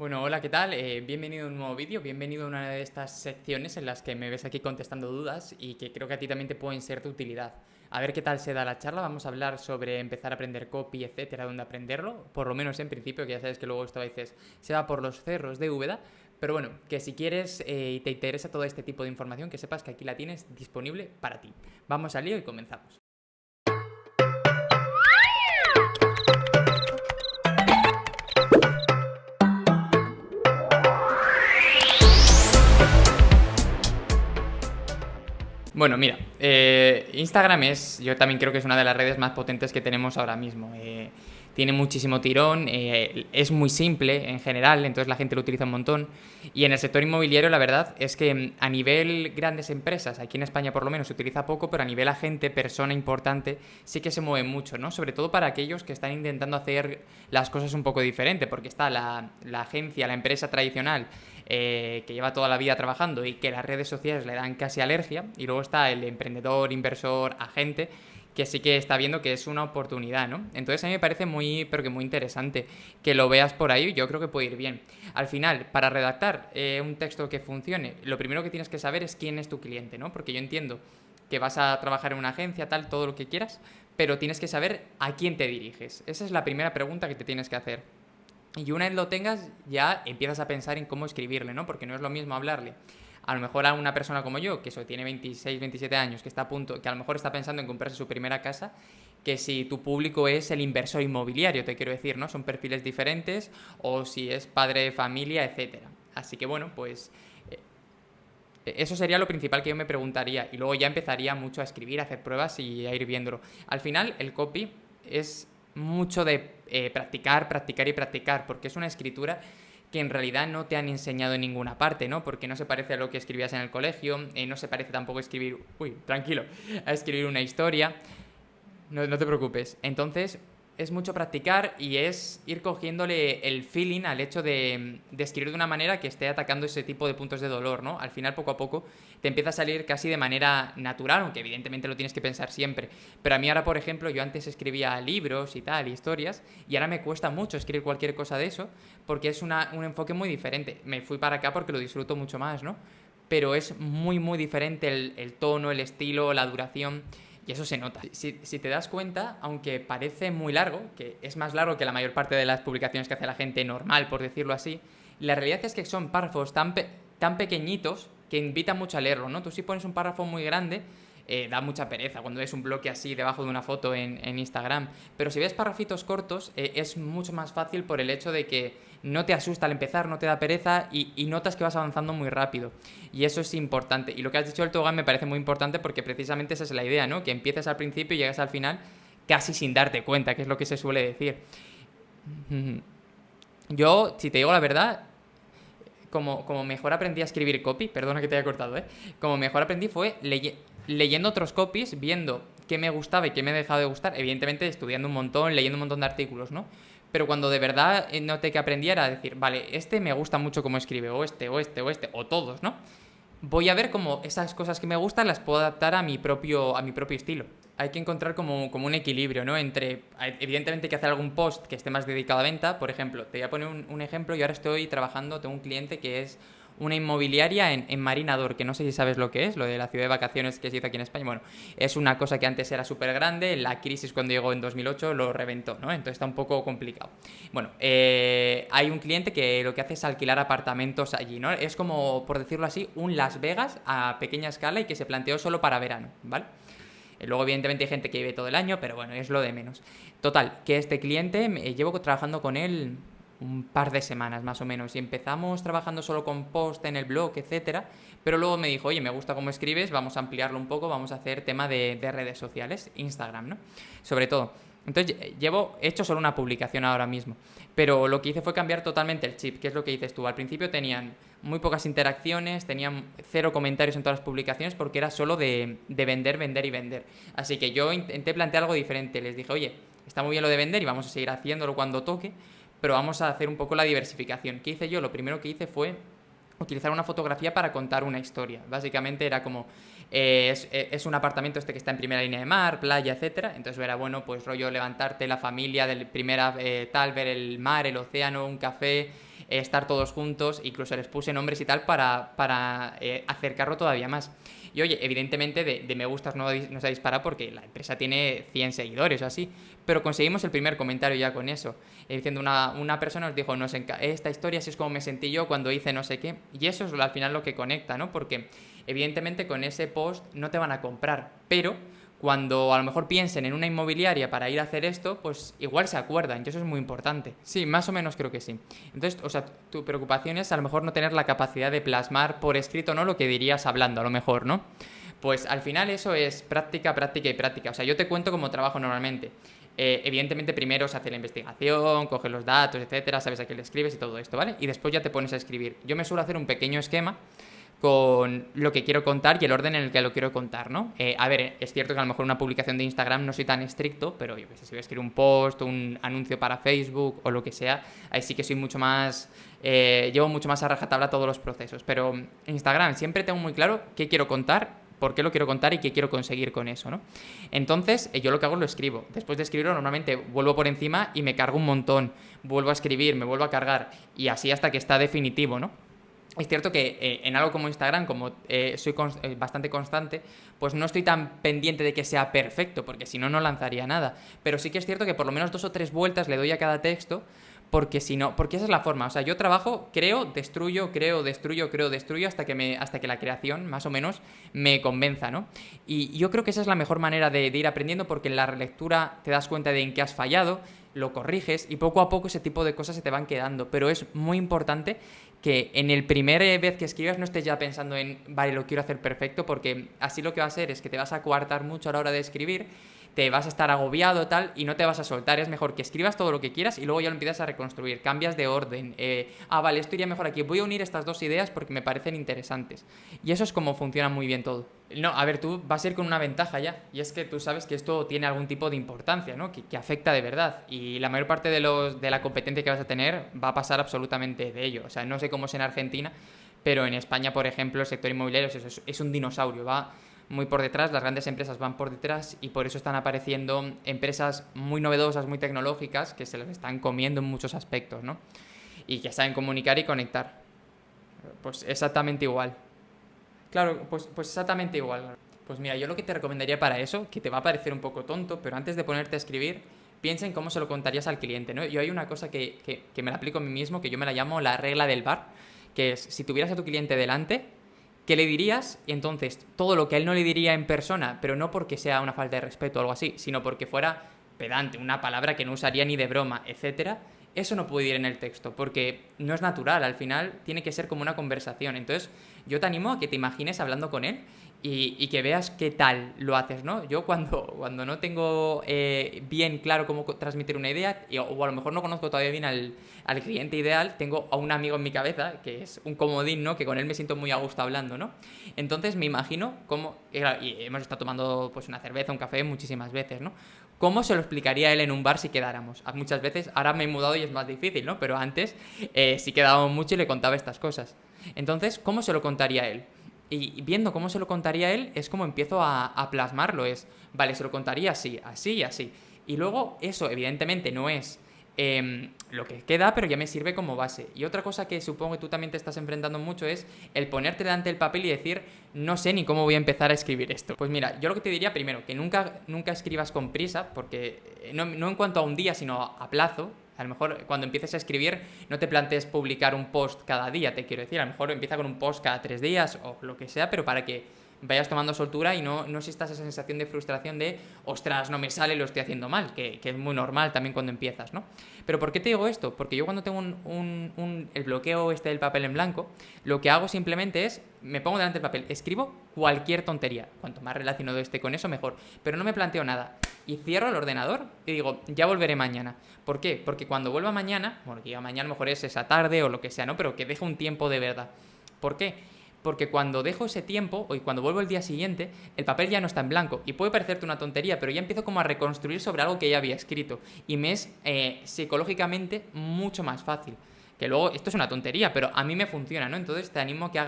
Bueno, hola, ¿qué tal? Bienvenido a un nuevo vídeo, bienvenido a una de estas secciones en las que me ves aquí contestando dudas y que creo que a ti también te pueden ser de utilidad. A ver qué tal se da la charla, vamos a hablar sobre empezar a aprender copy, etcétera, dónde aprenderlo, por lo menos en principio, que ya sabes que luego esto a veces se va por los cerros de Úbeda, pero bueno, que si quieres y te interesa todo este tipo de información, que sepas que aquí la tienes disponible para ti. Vamos al lío y comenzamos. Bueno, mira, Instagram yo también creo que es una de las redes más potentes que tenemos ahora mismo. Tiene muchísimo tirón, es muy simple en general, entonces la gente lo utiliza un montón. Y en el sector inmobiliario la verdad es que a nivel grandes empresas, aquí en España por lo menos se utiliza poco, pero a nivel agente, persona importante, sí que se mueve mucho, ¿no? Sobre todo para aquellos que están intentando hacer las cosas un poco diferente, porque está la agencia, la empresa tradicional que lleva toda la vida trabajando y que las redes sociales le dan casi alergia. Y luego está el emprendedor, inversor, agente, que sí que está viendo que es una oportunidad, ¿no? Entonces a mí me parece muy, pero que muy interesante que lo veas por ahí, yo creo que puede ir bien. Al final, para redactar un texto que funcione, lo primero que tienes que saber es quién es tu cliente, ¿no? Porque yo entiendo que vas a trabajar en una agencia, tal, todo lo que quieras, pero tienes que saber a quién te diriges. Esa es la primera pregunta que te tienes que hacer. Y una vez lo tengas, ya empiezas a pensar en cómo escribirle, ¿no? Porque no es lo mismo hablarle a lo mejor a una persona como yo, que eso tiene 26, 27 años, que está a punto, que a lo mejor está pensando en comprarse su primera casa, que si tu público es el inversor inmobiliario, te quiero decir, ¿no? Son perfiles diferentes, o si es padre de familia, etcétera. Así que bueno, pues eso sería lo principal que yo me preguntaría. Y luego ya empezaría mucho a escribir, a hacer pruebas y a ir viéndolo. Al final, el copy es mucho de practicar, practicar y practicar, porque es una escritura que en realidad no te han enseñado en ninguna parte, ¿no? Porque no se parece a lo que escribías en el colegio, no se parece tampoco a escribir, uy, tranquilo, a escribir una historia. No te preocupes. Entonces, es mucho practicar y es ir cogiéndole el feeling al hecho de escribir de una manera que esté atacando ese tipo de puntos de dolor, ¿no? Al final, poco a poco, te empieza a salir casi de manera natural, aunque evidentemente lo tienes que pensar siempre. Pero a mí ahora, por ejemplo, yo antes escribía libros y tal, historias, y ahora me cuesta mucho escribir cualquier cosa de eso, porque es un enfoque muy diferente. Me fui para acá porque lo disfruto mucho más, ¿no? Pero es muy, muy diferente el tono, el estilo, la duración. Y eso se nota. Si te das cuenta, aunque parece muy largo, que es más largo que la mayor parte de las publicaciones que hace la gente normal, por decirlo así, la realidad es que son párrafos tan pequeñitos que invitan mucho a leerlo, ¿no? Tú si pones un párrafo muy grande, da mucha pereza cuando ves un bloque así debajo de una foto en Instagram. Pero si ves párrafitos cortos, es mucho más fácil por el hecho de que no te asusta al empezar, no te da pereza y notas que vas avanzando muy rápido. Y eso es importante. Y lo que has dicho del tobogán me parece muy importante porque precisamente esa es la idea, ¿no? Que empieces al principio y llegas al final casi sin darte cuenta, que es lo que se suele decir. Yo, si te digo la verdad, como mejor aprendí a escribir copy, perdona que te haya cortado, ¿eh? Como mejor aprendí fue leyendo otros copies, viendo qué me gustaba y qué me ha dejado de gustar, evidentemente estudiando un montón, leyendo un montón de artículos, ¿no? Pero cuando de verdad noté que aprendí era decir, vale, este me gusta mucho cómo escribe, o todos, ¿no? Voy a ver cómo esas cosas que me gustan las puedo adaptar a mi propio estilo. Hay que encontrar como un equilibrio, ¿no? Entre, evidentemente hay que hacer algún post que esté más dedicado a venta. Por ejemplo, te voy a poner un ejemplo. Yo ahora estoy trabajando, tengo un cliente que es una inmobiliaria en Marinador, que no sé si sabes lo que es, lo de la ciudad de vacaciones que se hizo aquí en España. Bueno, es una cosa que antes era súper grande, la crisis cuando llegó en 2008 lo reventó, ¿no? Entonces está un poco complicado. Bueno, hay un cliente que lo que hace es alquilar apartamentos allí, ¿no? Es como, por decirlo así, un Las Vegas a pequeña escala y que se planteó solo para verano, ¿vale? Luego, evidentemente, hay gente que vive todo el año, pero bueno, es lo de menos. Total, que este cliente, llevo trabajando con él un par de semanas más o menos y empezamos trabajando solo con post en el blog, etcétera, pero luego me dijo, oye, me gusta cómo escribes, vamos a ampliarlo un poco, vamos a hacer tema de redes sociales, Instagram, ¿no? Sobre todo. Entonces, he hecho solo una publicación ahora mismo, pero lo que hice fue cambiar totalmente el chip, que es lo que dices tú. Al principio tenían muy pocas interacciones, tenían cero comentarios en todas las publicaciones porque era solo de vender, vender y vender. Así que yo intenté plantear algo diferente. Les dije, oye, está muy bien lo de vender y vamos a seguir haciéndolo cuando toque, pero vamos a hacer un poco la diversificación. ¿Qué hice yo? Lo primero que hice fue utilizar una fotografía para contar una historia. Básicamente era como, es un apartamento este que está en primera línea de mar, playa, etcétera. Entonces era bueno, pues rollo levantarte, la familia, de primera tal, ver el mar, el océano, un café, estar todos juntos, incluso les puse nombres y tal para acercarlo todavía más. Y oye, evidentemente de me gustas no se ha disparado porque la empresa tiene 100 seguidores o así, pero conseguimos el primer comentario ya con eso. Diciendo una persona nos dijo, esta historia así es como me sentí yo cuando hice no sé qué, y eso es al final lo que conecta, ¿no? Porque evidentemente con ese post no te van a comprar, pero cuando a lo mejor piensen en una inmobiliaria para ir a hacer esto, pues igual se acuerdan, y eso es muy importante. Sí, más o menos creo que sí. Entonces, o sea, tu preocupación es a lo mejor no tener la capacidad de plasmar por escrito, ¿no? Lo que dirías hablando, a lo mejor, ¿no? Pues al final eso es práctica, práctica y práctica. O sea, yo te cuento cómo trabajo normalmente. Evidentemente primero se hace la investigación, coges los datos, etcétera, sabes a qué le escribes y todo esto, ¿vale? Y después ya te pones a escribir. Yo me suelo hacer un pequeño esquema con lo que quiero contar y el orden en el que lo quiero contar, ¿no? A ver, es cierto que a lo mejor una publicación de Instagram no soy tan estricto, pero yo qué sé, si voy a escribir un post, un anuncio para Facebook o lo que sea, ahí sí que soy mucho más... llevo mucho más a rajatabla todos los procesos, pero en Instagram siempre tengo muy claro qué quiero contar, por qué lo quiero contar y qué quiero conseguir con eso, ¿no? Entonces, yo lo que hago es lo escribo. Después de escribirlo, normalmente vuelvo por encima y me cargo un montón. Vuelvo a escribir, me vuelvo a cargar y así hasta que está definitivo, ¿no? Es cierto que en algo como Instagram, como soy bastante constante, pues no estoy tan pendiente de que sea perfecto, porque si no, no lanzaría nada. Pero sí que es cierto que por lo menos 2 o 3 vueltas le doy a cada texto, porque si no, porque esa es la forma. O sea, yo trabajo, creo, destruyo, creo, destruyo, creo, destruyo, hasta que la creación, más o menos, me convenza, ¿no? Y yo creo que esa es la mejor manera de ir aprendiendo, porque en la relectura te das cuenta de en qué has fallado, lo corriges y poco a poco ese tipo de cosas se te van quedando. Pero es muy importante que en el primer vez que escribas no estés ya pensando en, vale, lo quiero hacer perfecto, porque así lo que va a ser es que te vas a coartar mucho a la hora de escribir, te vas a estar agobiado tal y no te vas a soltar. Es mejor que escribas todo lo que quieras y luego ya lo empiezas a reconstruir, cambias de orden. Vale, esto iría mejor aquí, voy a unir estas 2 ideas porque me parecen interesantes. Y eso es como funciona muy bien todo. No, a ver, tú vas a ir con una ventaja ya, y es que tú sabes que esto tiene algún tipo de importancia, ¿no? Que afecta de verdad, y la mayor parte de la competencia que vas a tener va a pasar absolutamente de ello. O sea, no sé cómo es en Argentina, pero en España, por ejemplo, el sector inmobiliario es un dinosaurio, va muy por detrás, las grandes empresas van por detrás y por eso están apareciendo empresas muy novedosas, muy tecnológicas, que se las están comiendo en muchos aspectos, ¿no? Y que saben comunicar y conectar. Pues exactamente igual. Claro, pues exactamente igual. Pues mira, yo lo que te recomendaría para eso, que te va a parecer un poco tonto, pero antes de ponerte a escribir, piensa en cómo se lo contarías al cliente, ¿no? Yo hay una cosa que me la aplico a mí mismo, que yo me la llamo la regla del bar, que es, si tuvieras a tu cliente delante, ¿qué le dirías? Y entonces, todo lo que él no le diría en persona, pero no porque sea una falta de respeto o algo así, sino porque fuera pedante, una palabra que no usaría ni de broma, etcétera, eso no puede ir en el texto, porque no es natural, al final tiene que ser como una conversación. Entonces, yo te animo a que te imagines hablando con él y que veas qué tal lo haces, ¿no? Yo cuando no tengo bien claro cómo transmitir una idea, o a lo mejor no conozco todavía bien al cliente ideal, tengo a un amigo en mi cabeza, que es un comodín, ¿no? Que con él me siento muy a gusto hablando, ¿no? Entonces me imagino cómo... Y hemos estado tomando pues una cerveza, un café muchísimas veces, ¿no? ¿Cómo se lo explicaría a él en un bar si quedáramos? Muchas veces, ahora me he mudado y es más difícil, ¿no? Pero antes sí quedábamos mucho y le contaba estas cosas. Entonces, ¿cómo se lo contaría a él? Y viendo cómo se lo contaría a él, es como empiezo a plasmarlo. Es, vale, se lo contaría así, así y así. Y luego, eso evidentemente no es lo que queda, pero ya me sirve como base. Y otra cosa que supongo que tú también te estás enfrentando mucho es el ponerte delante del papel y decir, no sé ni cómo voy a empezar a escribir esto. Pues mira, yo lo que te diría primero, que nunca escribas con prisa, porque no en cuanto a un día, sino a plazo. A lo mejor cuando empieces a escribir no te plantees publicar un post cada día, te quiero decir. A lo mejor empieza con un post cada 3 días o lo que sea, pero para que vayas tomando soltura y no existas esa sensación de frustración de, ostras, no me sale, lo estoy haciendo mal, que es muy normal también cuando empiezas, ¿no? Pero ¿por qué te digo esto? Porque yo cuando tengo el bloqueo del papel en blanco, lo que hago simplemente es, me pongo delante del papel, escribo cualquier tontería. Cuanto más relacionado esté con eso, mejor. Pero no me planteo nada. Y cierro el ordenador y digo, ya volveré mañana. ¿Por qué? Porque cuando vuelva mañana, bueno, que ya mañana a lo mejor es esa tarde o lo que sea, ¿no? Pero que deje un tiempo de verdad. ¿Por qué? Porque cuando dejo ese tiempo, o cuando vuelvo el día siguiente, el papel ya no está en blanco. Y puede parecerte una tontería, pero ya empiezo como a reconstruir sobre algo que ya había escrito. Y me es psicológicamente mucho más fácil. Que luego, esto es una tontería, pero a mí me funciona, ¿no? Entonces te animo a que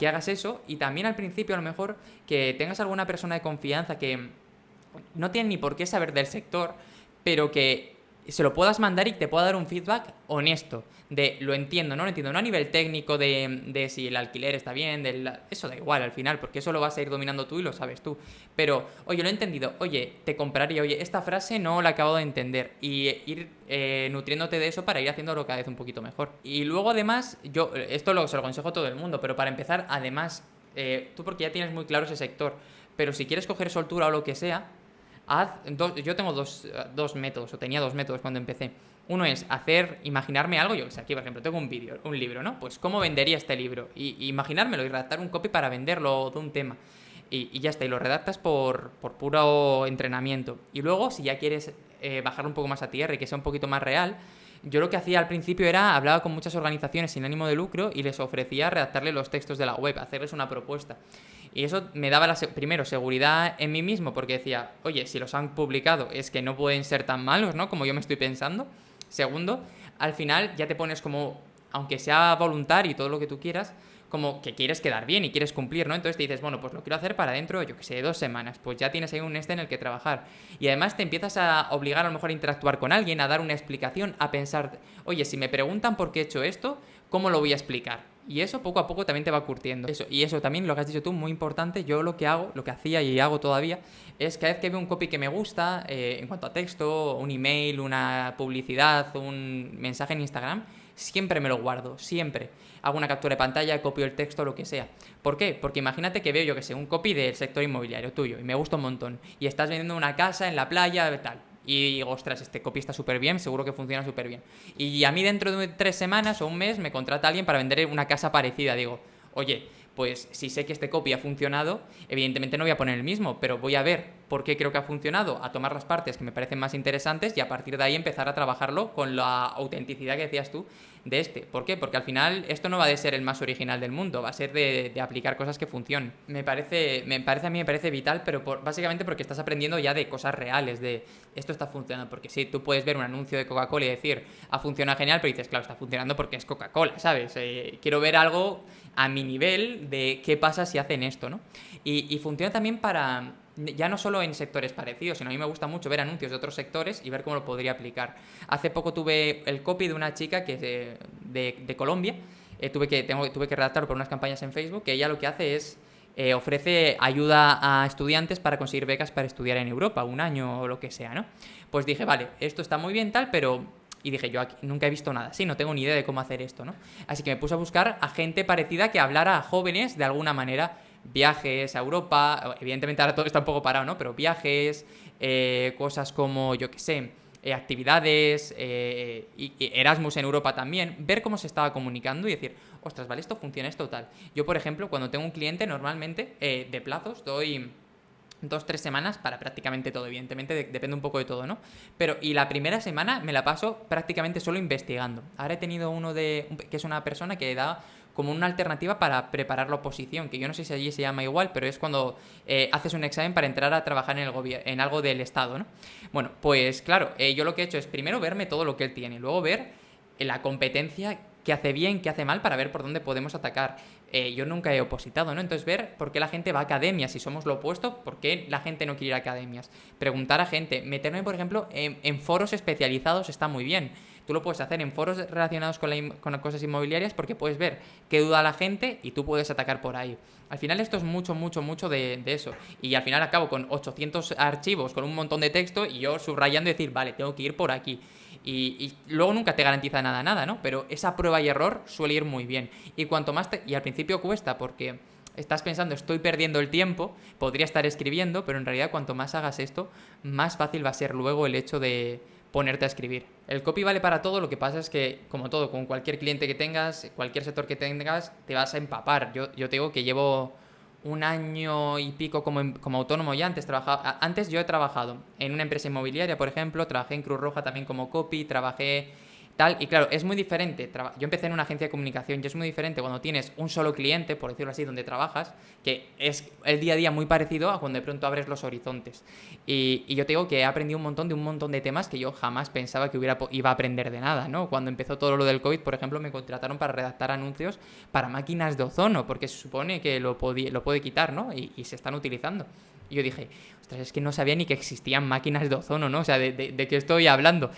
hagas eso. Y también al principio, a lo mejor, que tengas alguna persona de confianza que no tiene ni por qué saber del sector, pero que se lo puedas mandar y te pueda dar un feedback honesto de lo entiendo, no lo entiendo, no a nivel técnico de si el alquiler está bien, eso da igual al final, porque eso lo vas a ir dominando tú y lo sabes tú. Pero, oye, lo he entendido, oye, te compraría, oye, esta frase no la acabo de entender, y ir nutriéndote de eso para ir haciéndolo cada vez un poquito mejor. Y luego además, se lo aconsejo a todo el mundo, pero para empezar, además, tú porque ya tienes muy claro ese sector, pero si quieres coger soltura o lo que sea, yo tengo dos métodos, o tenía dos métodos cuando empecé. Uno es imaginarme algo, yo que sé, aquí por ejemplo tengo un libro, ¿no? Pues cómo vendería este libro, y imaginármelo y redactar un copy para venderlo de un tema. Y ya está, y lo redactas por puro entrenamiento. Y luego, si ya quieres bajar un poco más a tierra y que sea un poquito más real, yo lo que hacía al principio hablaba con muchas organizaciones sin ánimo de lucro y les ofrecía redactarle los textos de la web, hacerles una propuesta. Y eso me daba, primero, seguridad en mí mismo, porque decía, oye, si los han publicado es que no pueden ser tan malos, ¿no? Como yo me estoy pensando. Segundo, al final ya te pones como, aunque sea voluntario y todo lo que tú quieras, como que quieres quedar bien y quieres cumplir, ¿no? Entonces te dices, bueno, pues lo quiero hacer para dentro, yo que sé, 2 semanas. Pues ya tienes ahí un en el que trabajar. Y además te empiezas a obligar a lo mejor a interactuar con alguien, a dar una explicación, a pensar, oye, si me preguntan por qué he hecho esto, ¿cómo lo voy a explicar? Y eso poco a poco también te va curtiendo. Y eso también, lo que has dicho tú, muy importante. Yo lo que hago, lo que hacía y hago todavía, es cada vez que veo un copy que me gusta, en cuanto a texto, un email, una publicidad, un mensaje en Instagram, siempre me lo guardo, siempre. Hago una captura de pantalla, copio el texto, lo que sea. ¿Por qué? Porque imagínate que veo, yo que sé, un copy del sector inmobiliario tuyo y me gusta un montón. Y estás vendiendo una casa en la playa, tal. Y digo, ostras, este copy está súper bien, seguro que funciona súper bien. Y a mí dentro de 3 semanas o un mes me contrata alguien para vender una casa parecida. Digo, oye, pues si sé que este copy ha funcionado, evidentemente no voy a poner el mismo, pero voy a ver por qué creo que ha funcionado, a tomar las partes que me parecen más interesantes y a partir de ahí empezar a trabajarlo con la autenticidad que decías tú de este. ¿Por qué? Porque al final esto no va de ser el más original del mundo, va a ser de aplicar cosas que funcionen. A mí me parece vital, pero básicamente porque estás aprendiendo ya de cosas reales, de esto está funcionando. Porque sí, tú puedes ver un anuncio de Coca-Cola y decir, ha funcionado genial, pero dices, claro, está funcionando porque es Coca-Cola, ¿sabes? Quiero ver algo a mi nivel de qué pasa si hacen esto, ¿no? Y funciona también para, ya no solo en sectores parecidos, sino a mí me gusta mucho ver anuncios de otros sectores y ver cómo lo podría aplicar. Hace poco tuve el copy de una chica que es de Colombia, tuve que redactarlo por unas campañas en Facebook, que ella lo que hace es ofrece ayuda a estudiantes para conseguir becas para estudiar en Europa, un año o lo que sea, ¿no? Pues dije, vale, esto está muy bien tal, pero... Y dije, yo aquí nunca he visto nada así, no tengo ni idea de cómo hacer esto, ¿no? Así que me puse a buscar a gente parecida que hablara a jóvenes de alguna manera, viajes a Europa, evidentemente ahora todo está un poco parado, ¿no? Pero viajes, cosas como, yo qué sé, actividades, y Erasmus en Europa también, ver cómo se estaba comunicando y decir, ostras, vale, esto funciona, esto tal. Yo, por ejemplo, cuando tengo un cliente, normalmente de plazos doy 2-3 semanas para prácticamente todo, evidentemente depende un poco de todo, ¿no? Pero, y la primera semana me la paso prácticamente solo investigando. Ahora he tenido que es una persona que da como una alternativa para preparar la oposición, que yo no sé si allí se llama igual, pero es cuando haces un examen para entrar a trabajar en algo del Estado, ¿no? Bueno, pues claro, yo lo que he hecho es primero verme todo lo que él tiene, luego ver la competencia, qué hace bien, qué hace mal, para ver por dónde podemos atacar. Yo nunca he opositado, ¿no? Entonces ver por qué la gente va a academias, si somos lo opuesto, por qué la gente no quiere ir a academias. Preguntar a gente, meterme, por ejemplo, en foros especializados está muy bien. Tú lo puedes hacer en foros relacionados con cosas inmobiliarias porque puedes ver qué duda la gente y tú puedes atacar por ahí. Al final esto es mucho, mucho, mucho de eso. Y al final acabo con 800 archivos, con un montón de texto y yo subrayando y decir, vale, tengo que ir por aquí. Y luego nunca te garantiza nada, ¿no? Pero esa prueba y error suele ir muy bien. Y cuanto más y al principio cuesta porque estás pensando, estoy perdiendo el tiempo, podría estar escribiendo, pero en realidad cuanto más hagas esto, más fácil va a ser luego el hecho de ponerte a escribir. El copy vale para todo, lo que pasa es que, como todo, con cualquier cliente que tengas, cualquier sector que tengas, te vas a empapar. Yo te digo que llevo 1 año y pico como autónomo ya. Antes yo he trabajado en una empresa inmobiliaria, por ejemplo, trabajé en Cruz Roja también como copy, trabajé tal, y claro, es muy diferente. Yo empecé en una agencia de comunicación y es muy diferente cuando tienes un solo cliente, por decirlo así, donde trabajas, que es el día a día muy parecido a cuando de pronto abres los horizontes. Y yo te digo que he aprendido un montón de temas que yo jamás pensaba que iba a aprender de nada, ¿no? Cuando empezó todo lo del COVID, por ejemplo, me contrataron para redactar anuncios para máquinas de ozono, porque se supone que lo puede quitar, ¿no? Y se están utilizando. Y yo dije, ostras, es que no sabía ni que existían máquinas de ozono, ¿no? O sea, ¿de qué estoy hablando?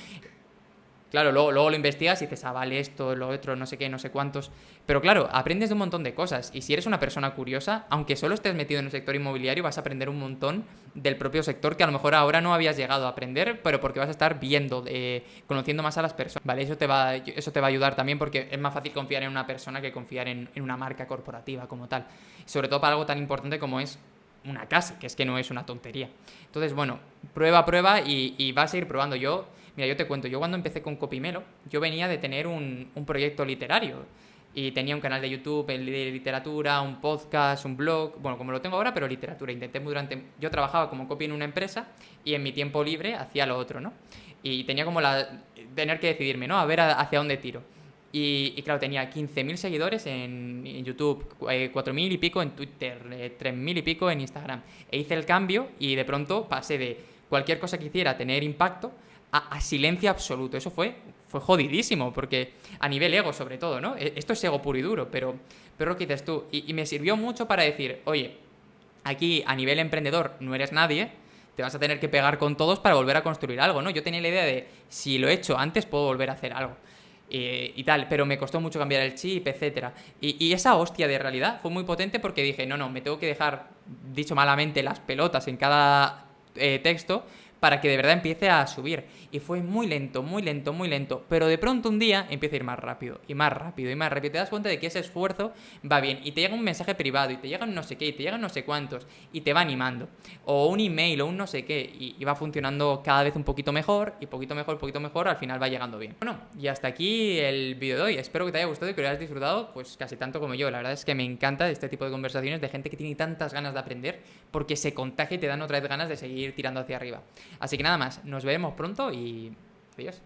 Claro, luego lo investigas y dices, ah, vale, esto, lo otro, no sé qué, no sé cuántos. Pero claro, aprendes de un montón de cosas. Y si eres una persona curiosa, aunque solo estés metido en el sector inmobiliario, vas a aprender un montón del propio sector que a lo mejor ahora no habías llegado a aprender, pero porque vas a estar viendo, conociendo más a las personas. Vale, eso te va a ayudar también porque es más fácil confiar en una persona que confiar en una marca corporativa como tal. Sobre todo para algo tan importante como es una casa, que es que no es una tontería. Entonces, bueno, prueba y vas a ir probando. Mira, yo te cuento, yo cuando empecé con Copymelo, yo venía de tener un proyecto literario y tenía un canal de YouTube de literatura, un podcast, un blog, bueno, como lo tengo ahora, pero literatura. Yo trabajaba como copy en una empresa y en mi tiempo libre hacía lo otro, ¿no? Y tenía como tener que decidirme, ¿no? A ver hacia dónde tiro. Y claro, tenía 15.000 seguidores en YouTube, 4.000 y pico en Twitter, 3.000 y pico en Instagram. E hice el cambio y de pronto pasé de cualquier cosa que hiciera tener impacto a silencio absoluto. Eso fue jodidísimo, porque a nivel ego sobre todo, ¿no? Esto es ego puro y duro, pero lo que dices tú. Y me sirvió mucho para decir, oye, aquí a nivel emprendedor no eres nadie, te vas a tener que pegar con todos para volver a construir algo, ¿no? Yo tenía la idea de, si lo he hecho antes, puedo volver a hacer algo. Y tal, pero me costó mucho cambiar el chip, etcétera. Y esa hostia de realidad fue muy potente porque dije, no, me tengo que dejar, dicho malamente, las pelotas en cada texto para que de verdad empiece a subir. Y fue muy lento, muy lento, muy lento. Pero de pronto un día empieza a ir más rápido, y más rápido, y más rápido. Y te das cuenta de que ese esfuerzo va bien. Y te llega un mensaje privado, y te llegan no sé qué, y te llegan no sé cuántos, y te va animando. O un email, o un no sé qué, y va funcionando cada vez un poquito mejor, y poquito mejor, al final va llegando bien. Bueno, y hasta aquí el vídeo de hoy. Espero que te haya gustado y que lo hayas disfrutado, pues casi tanto como yo. La verdad es que me encanta este tipo de conversaciones de gente que tiene tantas ganas de aprender, porque se contagia y te dan otra vez ganas de seguir tirando hacia arriba. Así que nada más, nos veremos pronto y adiós.